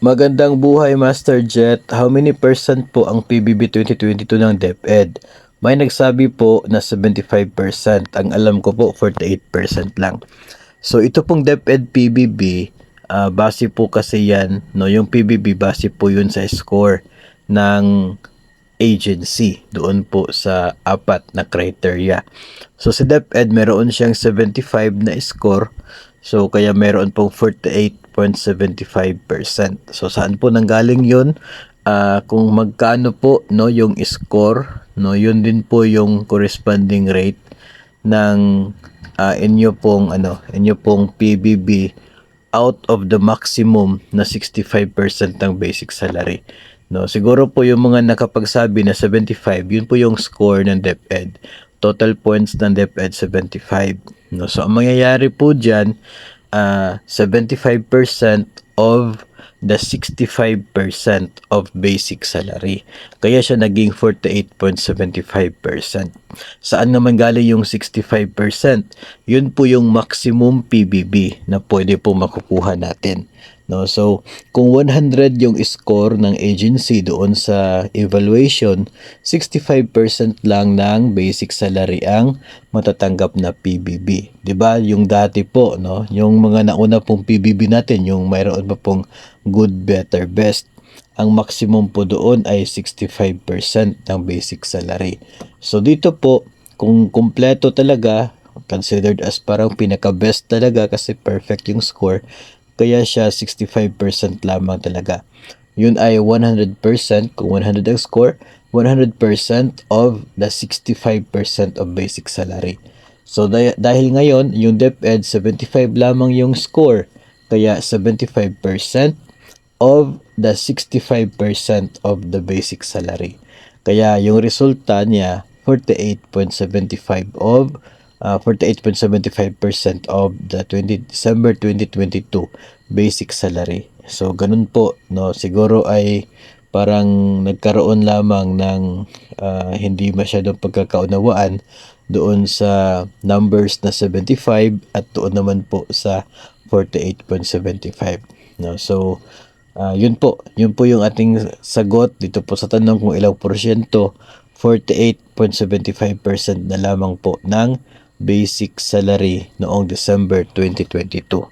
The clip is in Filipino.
Magandang buhay, Master Jet. How many percent po ang PBB 2022 ng DepEd? May nagsabi po na 75%. Ang alam ko po, 48% lang. So, ito pong DepEd PBB, base po kasi yan, no, yung PBB base po yun sa score ng agency doon po sa apat na criteria. So si DepEd meron siyang 75 na score. So kaya meron pong 48.75%. So saan po nanggaling 'yun? Kung magkano po no yung score, no, 'yun din po yung corresponding rate ng inyo pong PBB out of the maximum na 65% ng basic salary. No, siguro po yung mga nakapagsabi na 75, yun po yung score ng DepEd. Total points ng DepEd 75. No, so ang mangyayari po diyan, 75% of the 65% of basic salary. Kaya siya naging 48.75%. Saan naman galing yung 65%? Yun po yung maximum PBB na pwede po makukuha natin. No, so kung 100 yung score ng agency doon sa evaluation, 65% lang ng basic salary ang matatanggap na PBB. 'Di ba? Yung dati po, no, yung mga nauna pong PBB natin, yung mayroon pa pong good, better, best. Ang maximum po doon ay 65% ng basic salary. So dito po, kung kumpleto talaga, considered as parang pinaka-best talaga kasi perfect yung score, kaya siya 65% lamang talaga. Yun ay 100%, kung 100 ang score, 100% of the 65% of basic salary. So dahil ngayon, yung DepEd 75 lamang yung score, kaya 75% of the 65% of the basic salary. Kaya yung resulta niya 48.75% of the December 2022 basic salary. So ganun po, no, siguro ay parang nagkaroon lamang ng hindi masyadong pagkakaunawaan doon sa numbers na 75 at doon naman po sa 48.75. No, so yun po yung ating sagot dito po sa tanong kung ilang porsyento. 48.75% na lamang po ng basic salary noong December 2022.